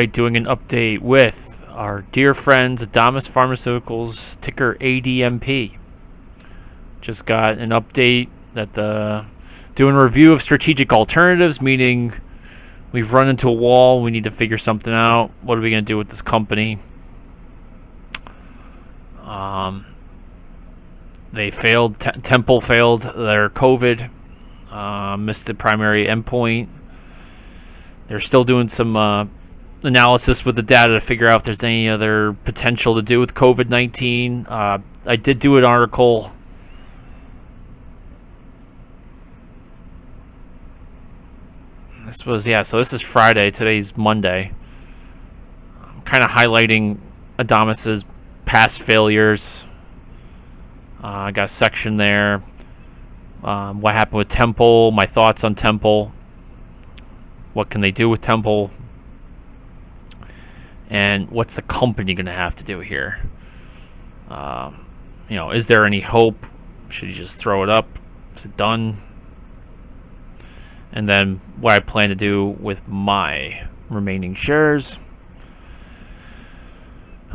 tonight doing an update with our dear friends Adamis Pharmaceuticals, ticker ADMP. Just got an update that doing a review of strategic alternatives, meaning we've run into a wall. We need to figure something out. What are we going to do with this company? They failed. Temple failed their COVID. Missed the primary endpoint. They're still doing some analysis with the data to figure out if there's any other potential to do with COVID-19. I did do an article. So this is Friday. Today's Monday. I'm kind of highlighting Adamis's past failures. I got a section there. What happened with Temple, my thoughts on Temple. What can they do with Temple? And what's the company going to have to do here? Is there any hope? Should you just throw it up? Is it done? And then what I plan to do with my remaining shares.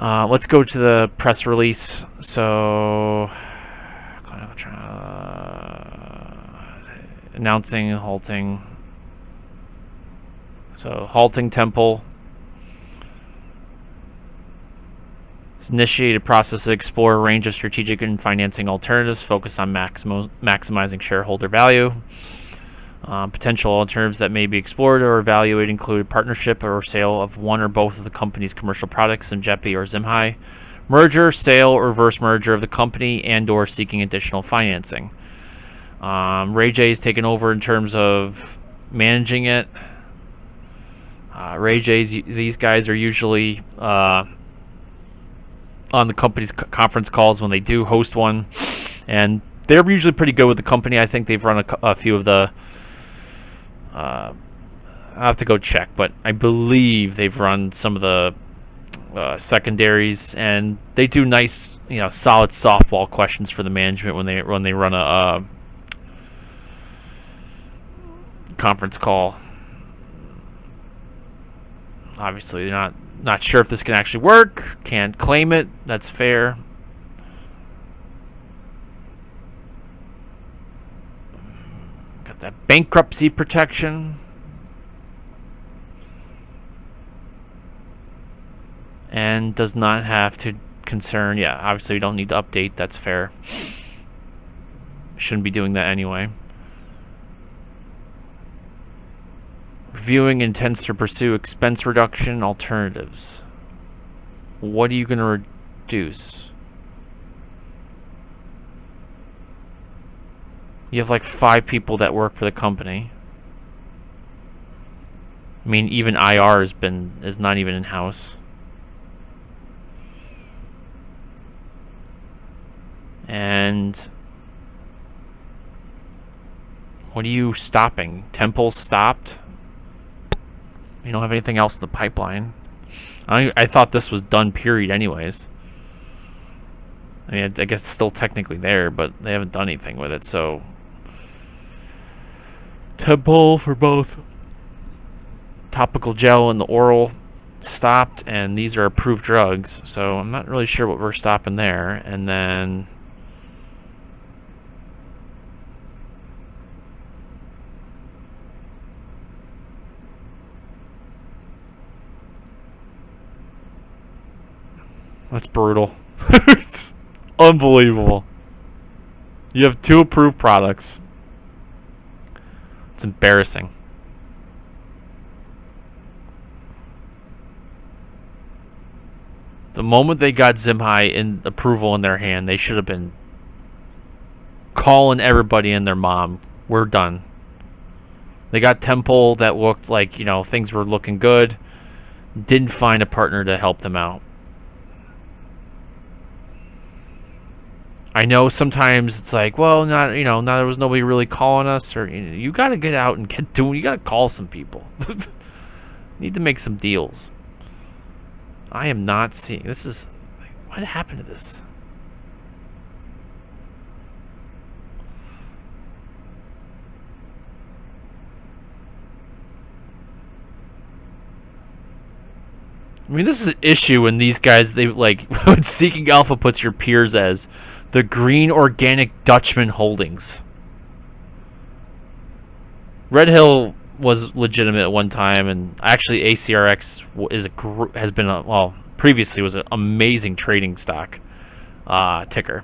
Let's go to the press release. So, announcing halting. So, halting Temple. It's initiated a process to explore a range of strategic and financing alternatives focused on maximizing shareholder value. Potential alternatives that may be explored or evaluated include partnership or sale of one or both of the company's commercial products, SYMJEPI or ZIMHI, merger, sale, or reverse merger of the company, and/or seeking additional financing. Ray J is taken over in terms of managing it. Ray J's, these guys are usually on the company's conference calls when they do host one, and they're usually pretty good with the company. I think they've run a few of the. I have to go check, but I believe they've run some of the secondaries, and they do nice, solid softball questions for the management when they run a conference call. Obviously, they're not sure if this can actually work. Can't claim it. That's fair. Got that bankruptcy protection. And does not have to concern. Yeah, obviously we don't need to update. That's fair. Shouldn't be doing that anyway. Reviewing intends to pursue expense reduction alternatives. What are you going to reduce? You have like 5 people that work for the company. I mean, even IR is not even in-house. And what are you stopping? Temple stopped? You don't have anything else in the pipeline. I thought this was done, period, anyways. I mean, I guess it's still technically there, but they haven't done anything with it, so... Temple for both topical gel and the oral stopped, and these are approved drugs, so I'm not really sure what we're stopping there. And then... That's brutal. It's unbelievable. You have 2 approved products. It's embarrassing. The moment they got ZIMHI in approval in their hand, they should have been calling everybody and their mom. We're done. They got Temple that looked like, things were looking good. Didn't find a partner to help them out. I know sometimes it's like, well, there was nobody really calling us, or you got to get out and get doing. You got to call some people. Need to make some deals. I am not seeing this. Is what happened to this? I mean, this is an issue when these guys, they like, when Seeking Alpha puts your peers as the Green Organic Dutchman Holdings. Red Hill was legitimate at one time, and actually ACRX has been previously was an amazing trading stock ticker.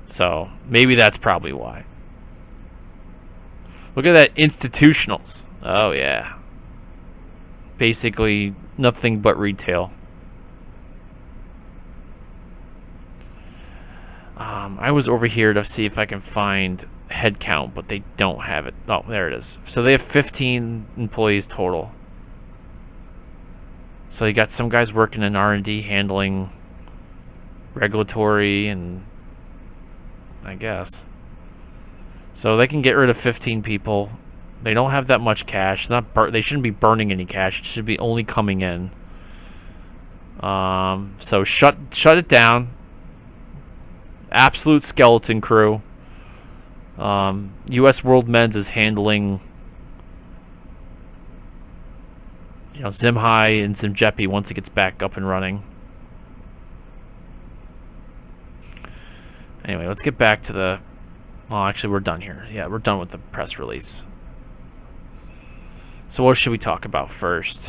So maybe that's probably why. Look at that, institutionals. Oh yeah. Basically nothing but retail. I was over here to see if I can find headcount, but they don't have it. Oh, there it is. So they have 15 employees total. So you got some guys working in R&D handling regulatory and I guess. So they can get rid of 15 people. They don't have that much cash. They shouldn't be burning any cash. It should be only coming in. So shut it down. Absolute skeleton crew. U.S. World Men's is handling, ZIMHI and ZYMJEPI once it gets back up and running. Anyway, let's get back to the... Well, actually, we're done here. Yeah, we're done with the press release. So what should we talk about first?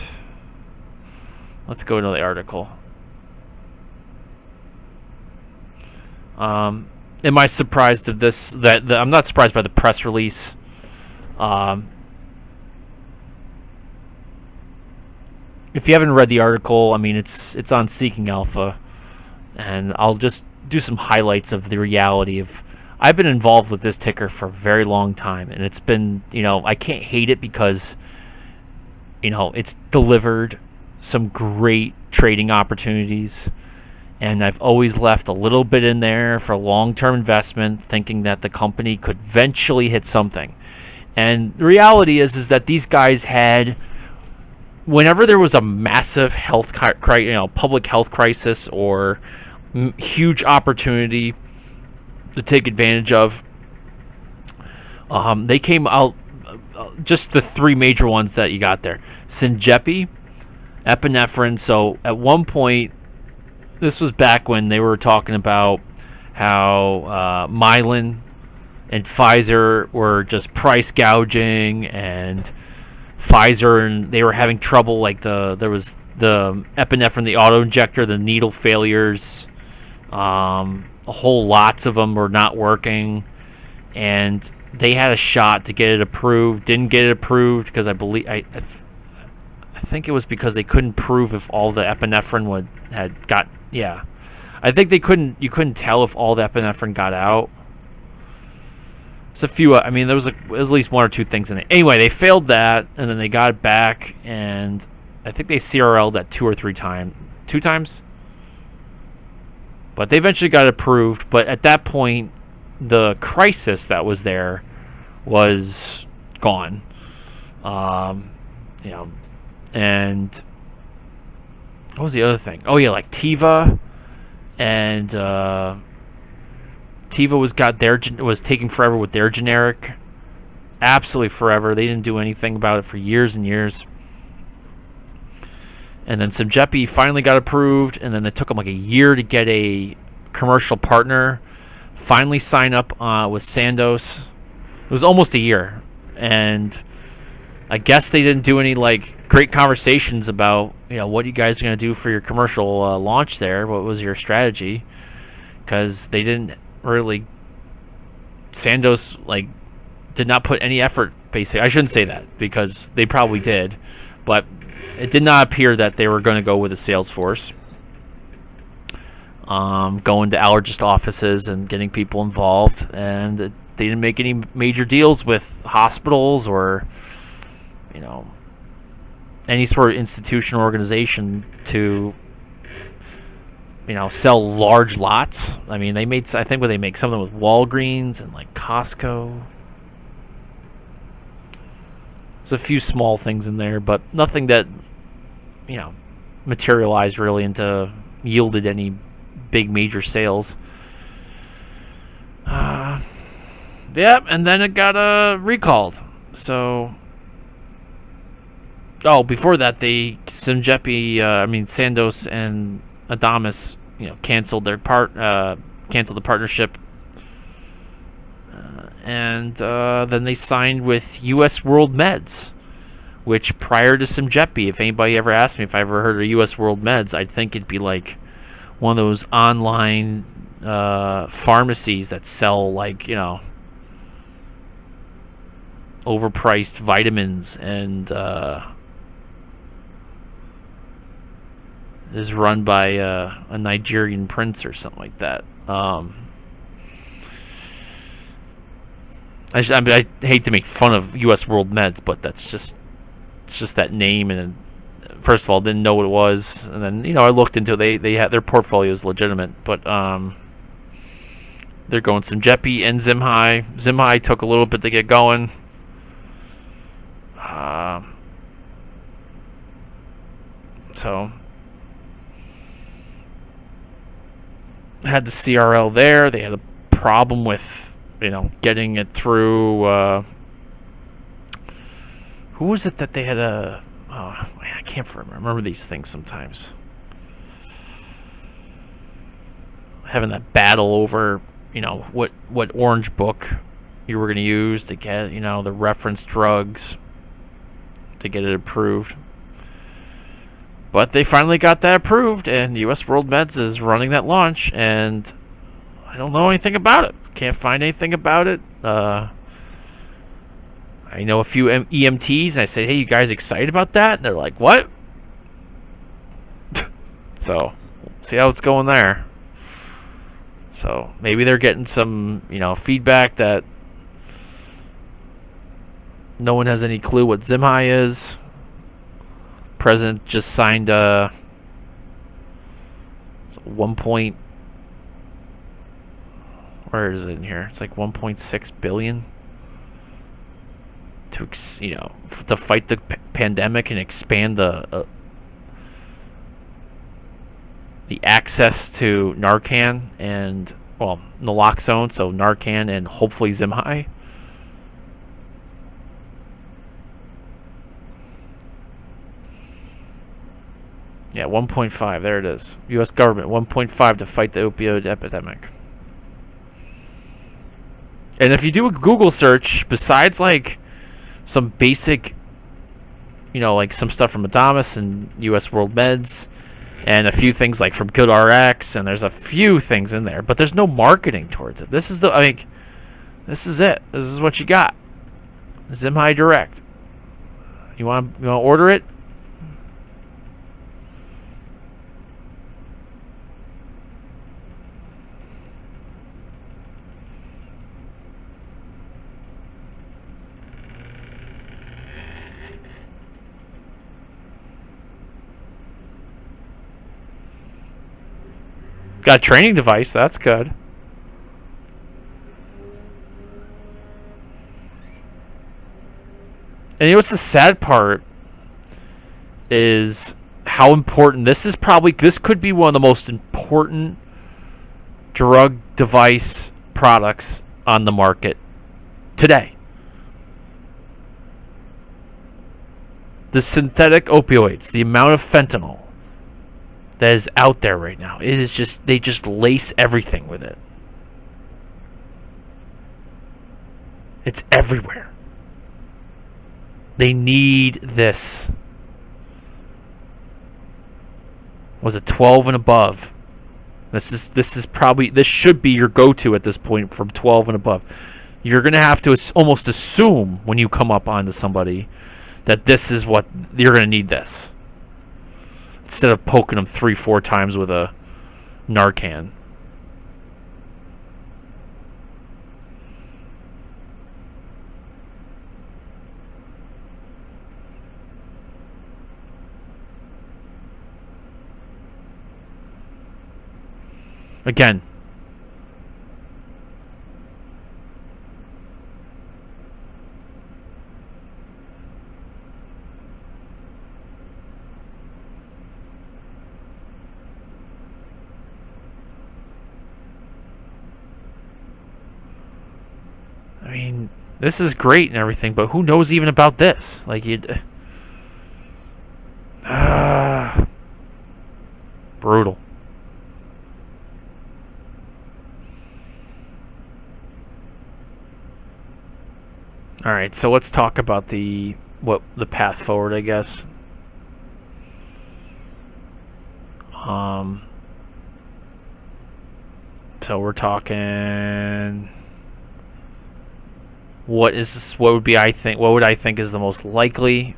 Let's go to the article. Am I surprised of this? I'm not surprised by the press release. If you haven't read the article, I mean, it's on Seeking Alpha, and I'll just do some highlights of the reality of... I've been involved with this ticker for a very long time, and it's been, I can't hate it because, it's delivered some great trading opportunities, and I've always left a little bit in there for long-term investment, thinking that the company could eventually hit something. And the reality is that these guys had, whenever there was a massive public health crisis or huge opportunity to take advantage of, they came out, just the three major ones that you got there: SYMJEPI, epinephrine. So at one point, this was back when they were talking about how Mylan and Pfizer were just price gouging, and Pfizer, and they were having trouble. Like there was the epinephrine, the auto injector, the needle failures. Lots of them were not working, and they had a shot to get it approved. Didn't get it approved because I think it was because they couldn't prove if all the epinephrine had got. Yeah, I think they couldn't. You couldn't tell if all the epinephrine got out. It's a few. I mean, there was at least one or two things in it. Anyway, they failed that, and then they got it back, and I think they CRL'd that 2 times. But they eventually got approved. But at that point, the crisis that was there was gone. And what was the other thing? Oh yeah, like Teva, and Teva was taking forever with their generic, absolutely forever. They didn't do anything about it for years and years. And then SYMJEPI finally got approved, and then it took them like a year to get a commercial partner. Finally sign up with Sandoz. It was almost a year, and I guess they didn't do any great conversations about what you guys are going to do for your commercial launch there. What was your strategy? Because they didn't really. Sandoz did not put any effort. Basically, I shouldn't say that because they probably did, but it did not appear that they were going to go with a sales force. Going to allergist offices and getting people involved, and they didn't make any major deals with hospitals or any sort of institutional organization to sell large lots. I mean, they made, I think, they make something with Walgreens and Costco. There's a few small things in there, but nothing that materialized really into yielded any big major sales. Yep, and then it got recalled. So Oh, before that, Sandoz and Adamis, canceled the partnership, and then they signed with U.S. World Meds, which prior to SYMJEPI, if anybody ever asked me if I ever heard of U.S. World Meds, I'd think it'd be like one of those online pharmacies that sell overpriced vitamins and is run by a Nigerian prince or something like that. I hate to make fun of U.S. World Meds, but it's just that name, and first of all, didn't know what it was, and then I looked into it. They had their portfolio is legitimate, but they're going SYMJEPI and ZIMHI. ZIMHI took a little bit to get going. So had the CRL there. They had a problem with getting it through. Who was it that they had a? Oh, man, I can't remember these things sometimes. Having that battle over what orange book you were going to use to get the reference drugs to get it approved. But they finally got that approved, and U.S. World Meds is running that launch, and I don't know anything about it. Can't find anything about it. I know a few EMTs, and I said, hey, you guys excited about that? And they're like, what? So, see how it's going there. So, maybe they're getting some, feedback that no one has any clue what ZIMHI is. President just signed a 1 where is it in here? It's like 1.6 billion to to fight the pandemic and expand the access to Narcan and naloxone, so Narcan and hopefully ZIMHI. Yeah, 1.5. There it is. U.S. government, 1.5 to fight the opioid epidemic. And if you do a Google search, besides some basic, some stuff from Adamis and U.S. World Meds, and a few things from GoodRx, and there's a few things in there, but there's no marketing towards it. This is this is it. This is what you got. ZIMHI Direct. You want to order it? Got a training device. That's good. And what's the sad part is how important this is. This could be one of the most important drug device products on the market today. The synthetic opioids, the amount of fentanyl that is out there right now, it is just, they just lace everything with it. It's everywhere. They need this. Was it 12 and above? This should be your go-to at this point from 12 and above. You're going to have to almost assume when you come up onto somebody that this is what you're going to need, this, instead of poking them 3-4 times with a Narcan. Again, I mean, this is great and everything, but who knows even about this? Like, brutal. All right, so let's talk about the path forward, I guess. So we're talking. What would I think is the most likely?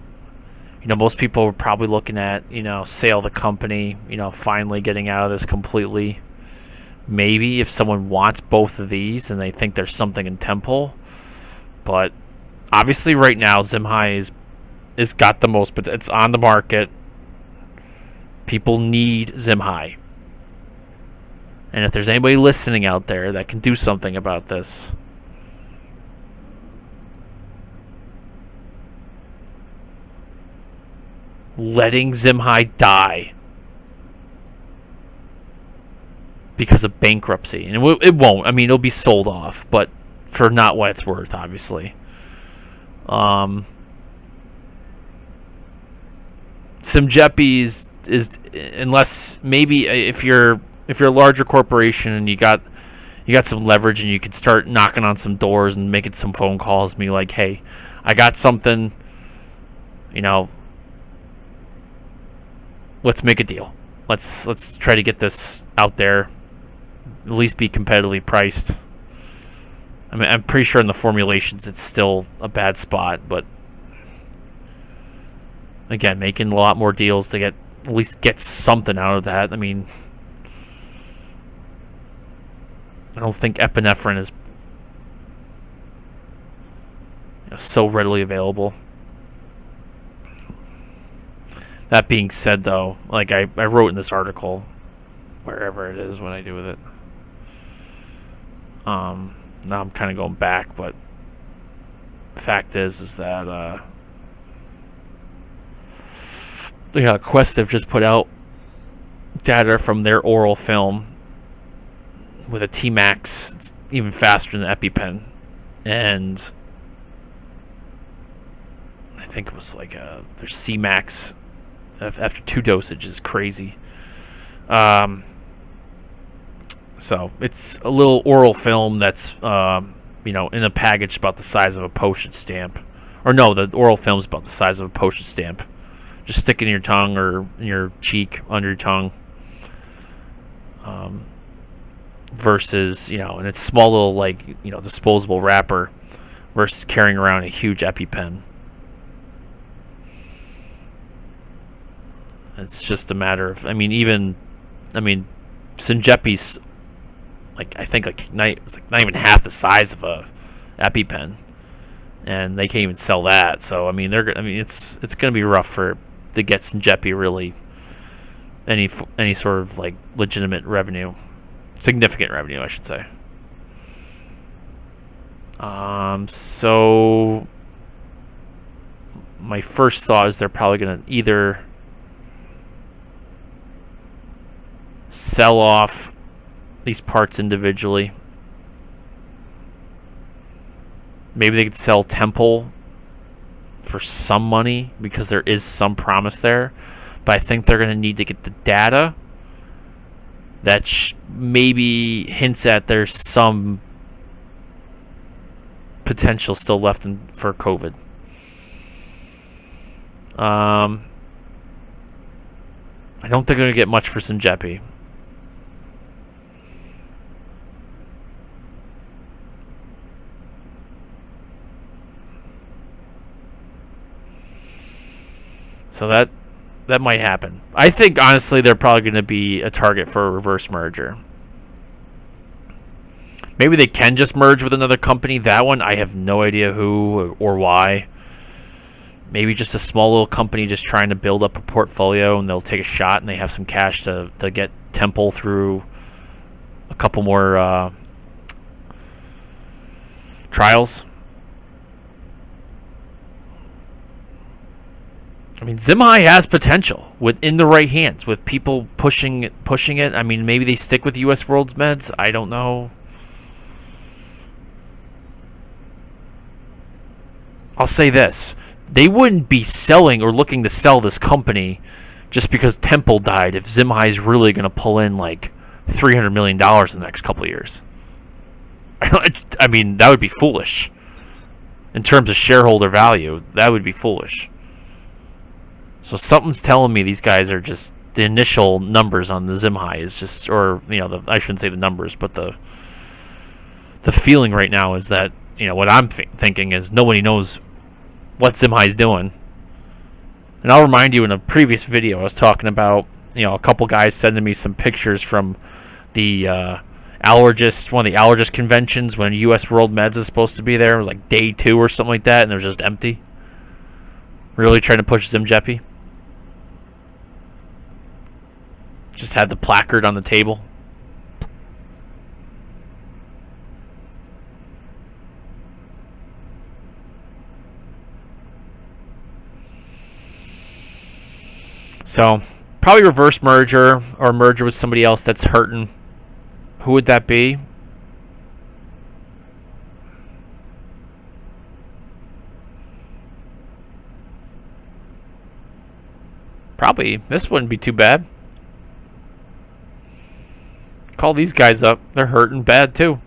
Most people are probably looking at, sale of the company, finally getting out of this completely. Maybe if someone wants both of these and they think there's something in Temple. But obviously right now ZIMHI is got the most, but it's on the market. People need ZIMHI. And if there's anybody listening out there that can do something about this, letting ZIMHI die because of bankruptcy, and it won't. I mean, it'll be sold off, but for not what it's worth, obviously. SYMJEPI is unless maybe if you're a larger corporation and you got some leverage and you could start knocking on some doors and making some phone calls and be like, hey, I got something, let's make a deal. Let's try to get this out there, at least be competitively priced. I mean, I'm pretty sure in the formulations it's still a bad spot, but again, making a lot more deals to at least get something out of that. I mean, I don't think epinephrine is so readily available. That being said, though, like I wrote in this article, wherever it is, what I do with it. Now I'm kind of going back, but the fact is that Aquestive just put out data from their oral film with a Tmax. It's even faster than EpiPen, and I think it was like their Cmax after 2 dosages is crazy. So it's a little oral film that's in a package about the size of a postage stamp, or no, the oral film's about the size of a postage stamp. Just stick it in your tongue or in your cheek, under your tongue. Versus, in its small little, disposable wrapper versus carrying around a huge EpiPen. It's just a matter of, SYMJEPI's, I think it's not even half the size of a EpiPen, and they can't even sell that. So it's going to be rough to get SYMJEPI really any sort of legitimate revenue. Significant revenue, I should say. So my first thought is they're probably going to either sell off these parts individually. Maybe they could sell Temple for some money because there is some promise there. But I think they're going to need to get the data that maybe hints at there's some potential still left for COVID. I don't think they're going to get much for SYMJEPI. So that might happen. I think, honestly, they're probably going to be a target for a reverse merger. Maybe they can just merge with another company. That one, I have no idea who or why. Maybe just a small little company just trying to build up a portfolio, and they'll take a shot, and they have some cash to get Temple through a couple more trials. ZIMHI has potential in the right hands with people pushing it. Maybe they stick with U.S. World's Meds. I don't know. I'll say this: they wouldn't be selling or looking to sell this company just because Temple died, if ZIMHI is really going to pull in like $300 million in the next couple of years. I mean, that would be foolish. In terms of shareholder value, that would be foolish. So something's telling me these guys are just, the initial numbers on the ZIMHI is just, or, you know, I shouldn't say the numbers, but the feeling right now is that, you know, what I'm thinking is nobody knows what ZIMHI is doing. And I'll remind you, in a previous video, I was talking about, you know, a couple guys sending me some pictures from the one of the allergist conventions when US World Meds is supposed to be there. It was like day 2 or something like that, and it was just empty. Really trying to push ZYMJEPI. Just had the placard on the table. So, probably reverse merger or merger with somebody else that's hurting. Who would that be? Probably. This wouldn't be too bad. Call these guys up. They're hurting bad too.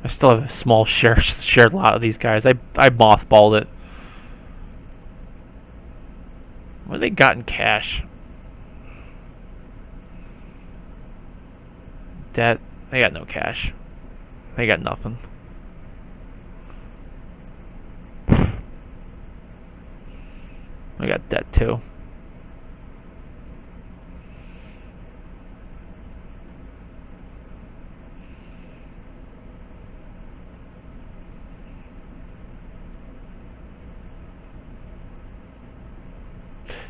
I still have a small shared lot of these guys. I mothballed it. What have they got in cash? Debt. They got no cash. They got nothing. I got debt too.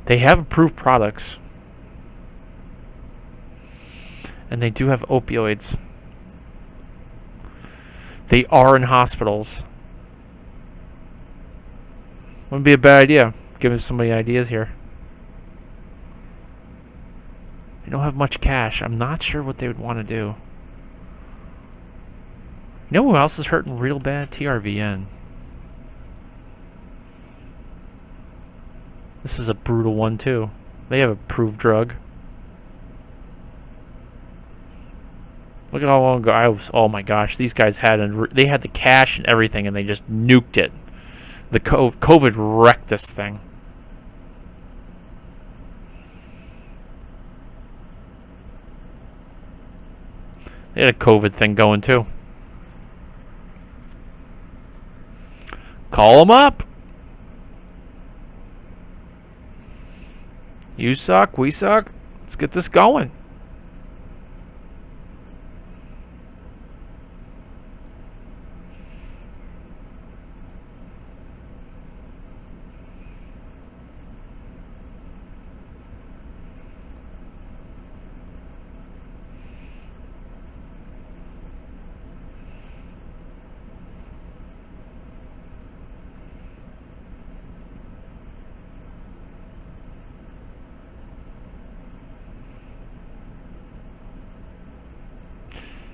They have approved products. And they do have opioids. They are in hospitals. Wouldn't be a bad idea. Giving somebody ideas here. They don't have much cash. I'm not sure what they would want to do. You know who else is hurting real bad? TRVN. This is a brutal one too. They have a approved drug. Look at how long ago I was. Oh my gosh, these guys had they had the cash and everything, and they just nuked it. The COVID wrecked this thing. They had a COVID thing going too. Call them up. You suck, we suck. Let's get this going.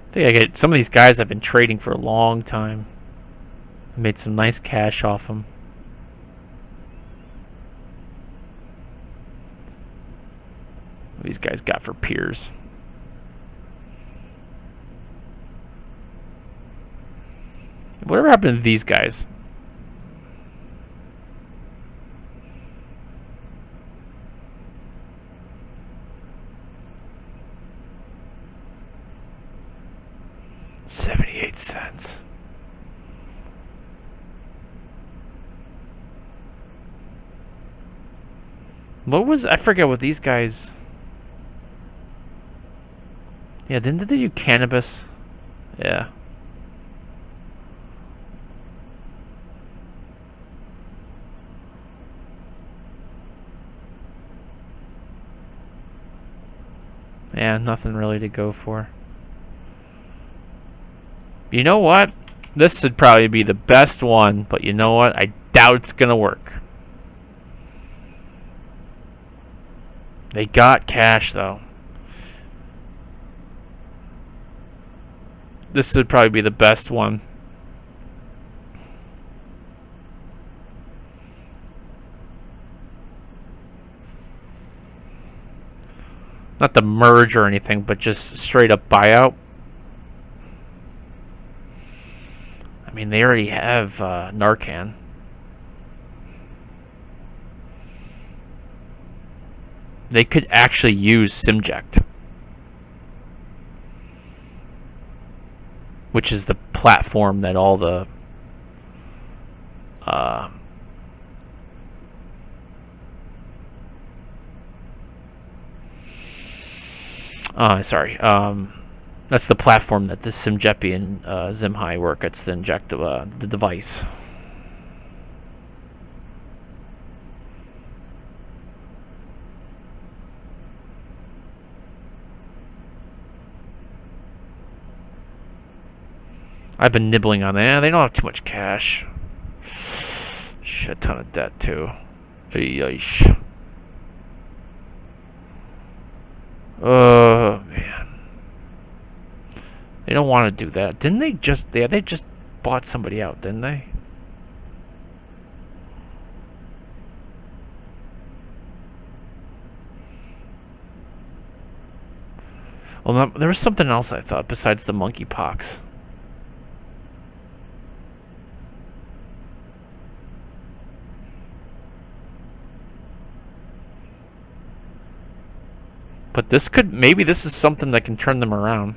I think I get some of these guys I've been trading for a long time. I made some nice cash off them. What these guys got for peers. Whatever happened to these guys? $0.78. What was, I forget what these guys. Yeah, didn't they do cannabis? Yeah. Yeah, nothing really to go for. You know what? This would probably be the best one, but you know what? I doubt it's gonna work. They got cash though. this would probably be the best one. Not the merge or anything, but just straight up buyout. I mean, they already have Narcan. They could actually use SYMJEPI, which is the platform that all the that's the platform that the SYMJEPI and ZIMHI work. It's the injectable, the device. I've been nibbling on that. They don't have too much cash. Shit ton of debt too. Yeesh. Oh man. They don't want to do that. Didn't they just they just bought somebody out, didn't they? Well, no, there was something else I thought besides the monkeypox. But this could, maybe this is something that can turn them around.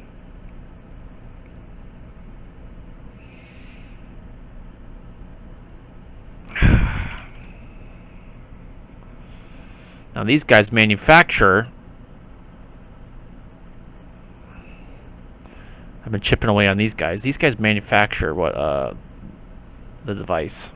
Now these guys manufacture. I've been chipping away on these guys. These guys manufacture what the device.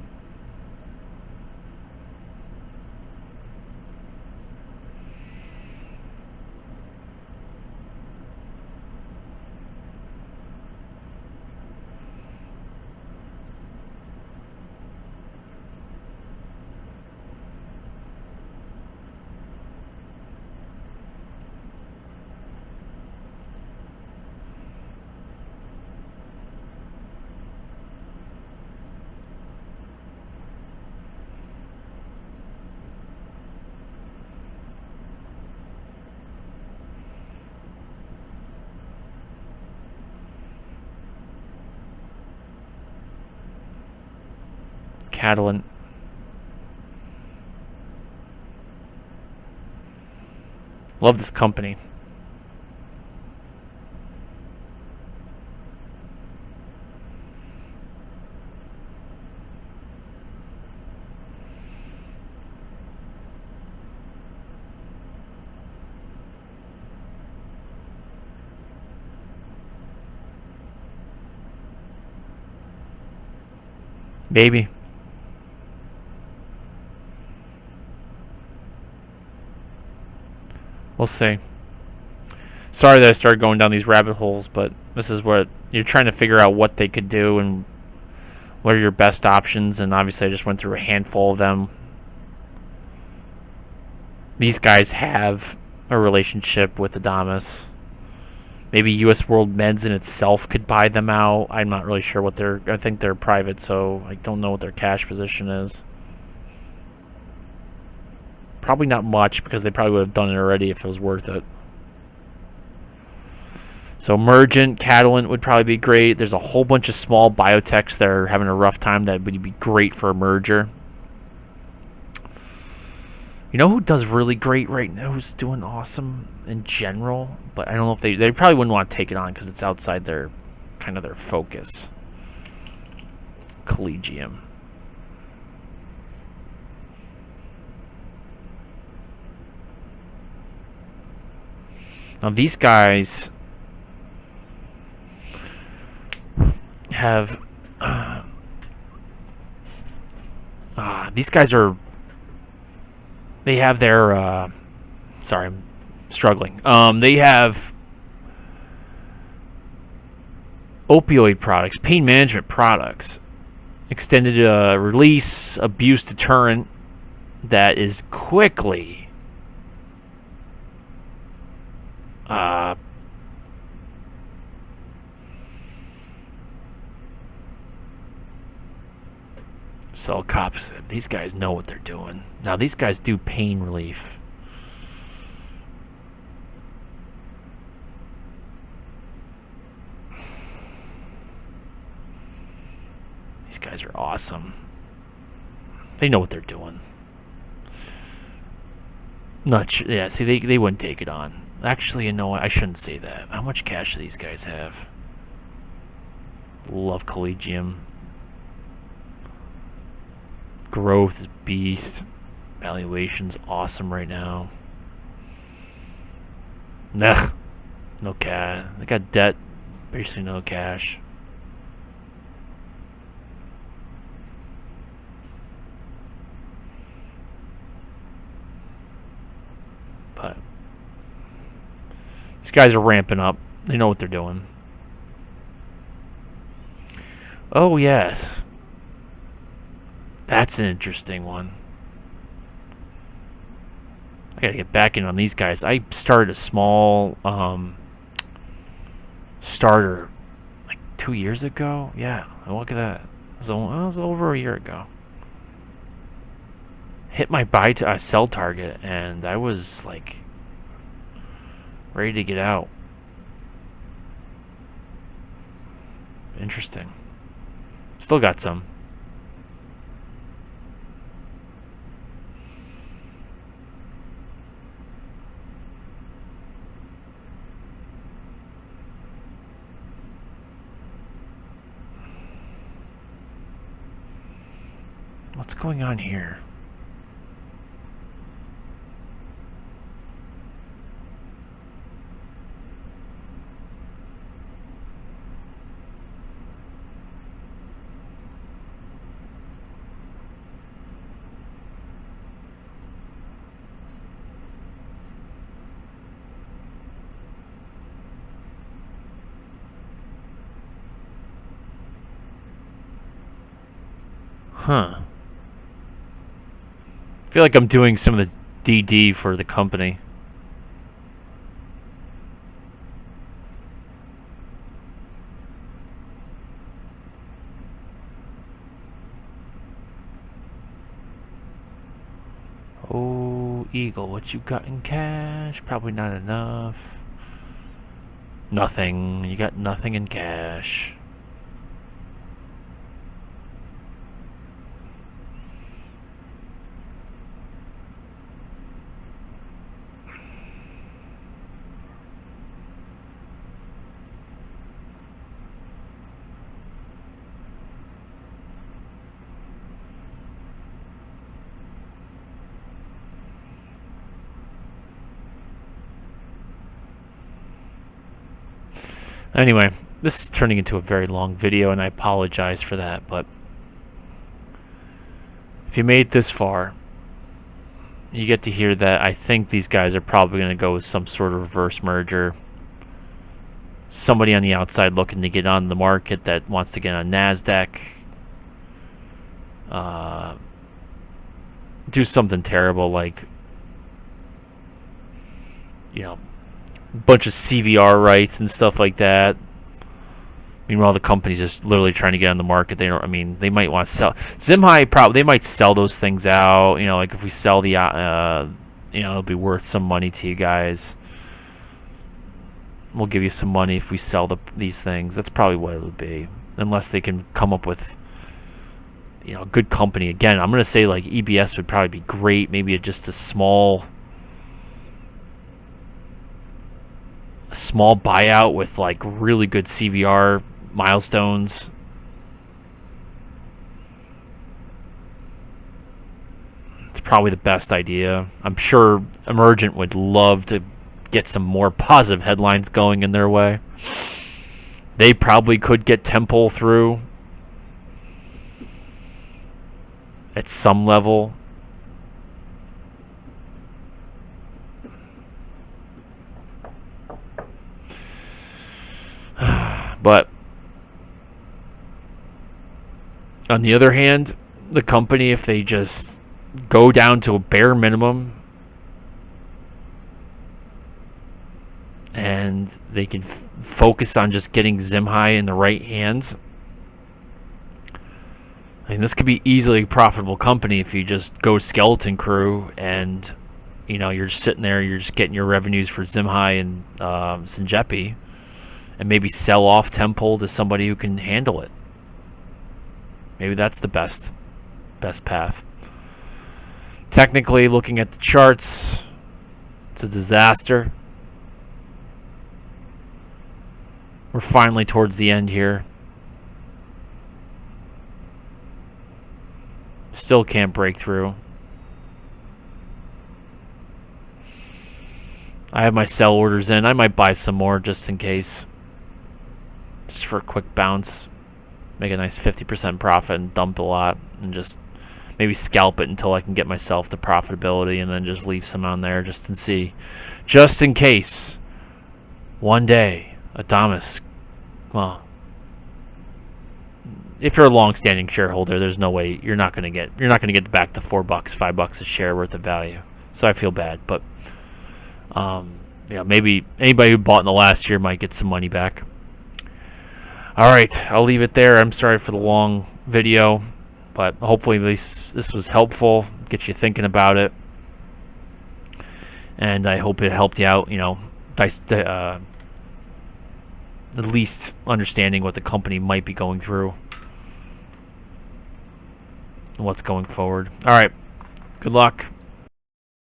Catalent. Love this company. Maybe. We'll see. Sorry that I started going down these rabbit holes, but this is what you're trying to figure out, what they could do and what are your best options. And obviously I just went through a handful of them. These guys have a relationship with Adamis. Maybe US World Meds in itself could buy them out. I'm not really sure what I think they're private, so I don't know what their cash position is. Probably not much, because they probably would have done it already if it was worth it. So Emergent, Catalent would probably be great. There's a whole bunch of small biotechs that are having a rough time that would be great for a merger. You know who does really great right now? Who's doing awesome in general? But I don't know if they probably wouldn't want to take it on because it's outside their kind of their focus. Collegium. Now these guys have these guys are, they have their sorry, I'm struggling. They have opioid products, pain management products, extended release abuse deterrent that is quickly Sell cops. These guys know what they're doing. Now these guys do pain relief. These guys are awesome. They know what they're doing. Not sure. Yeah, see, they wouldn't take it on. Actually, you know what? I shouldn't say that. How much cash do these guys have? Love Collegium. Growth is beast. Valuation's awesome right now. Nah, no cash. They got debt. Basically no cash. But these guys are ramping up. They know what they're doing. Oh, yes. That's an interesting one. I gotta get back in on these guys. I started a small starter like 2 years ago. Yeah, look at that. It was over a year ago. Hit my buy to sell target, and I was like ready to get out. Interesting. Still got some. What's going on here? Huh. I feel like I'm doing some of the DD for the company. Oh, Eagle, what you got in cash? Probably not enough. Nothing. You got nothing in cash. Anyway, this is turning into a very long video, and I apologize for that, but if you made it this far, you get to hear that I think these guys are probably going to go with some sort of reverse merger. Somebody on the outside looking to get on the market that wants to get on NASDAQ. Do something terrible like, you know, bunch of CVR rights and stuff like that. Meanwhile, the company's just literally trying to get on the market. They don't. I mean, they might want to sell ZIMHI. Probably they might sell those things out. You know, like if we sell the, you know, it'll be worth some money to you guys. We'll give you some money if we sell these things. That's probably what it would be, unless they can come up with, you know, a good company. Again, I'm gonna say like EBS would probably be great. Maybe just a small buyout with like really good CVR milestones. It's probably the best idea. I'm sure Emergent would love to get some more positive headlines going in their way. They probably could get Temple through at some level. But on the other hand, the company, if they just go down to a bare minimum and they can focus on just getting ZIMHI in the right hands, I mean, this could be easily a profitable company if you just go skeleton crew and, you know, you're just sitting there, you're just getting your revenues for ZIMHI and SYMJEPI, and maybe sell off Temple to somebody who can handle it. Maybe that's the best path. Technically, looking at the charts, it's a disaster. We're finally towards the end here. Still can't break through. I have my sell orders in. I might buy some more just in case. Just for a quick bounce. Make a nice 50% profit and dump a lot. And just maybe scalp it until I can get myself to profitability. And then just leave some on there just to see. Just in case. One day, Adamis. Well, if you're a long-standing shareholder, there's no way you're not going to get back to $4, $5 a share worth of value. So I feel bad, but yeah, maybe anybody who bought in the last year might get some money back. All right, I'll leave it there. I'm sorry for the long video, but hopefully this was helpful, get you thinking about it, and I hope it helped you out. You know, at least understanding what the company might be going through. What's going forward. All right. Good luck.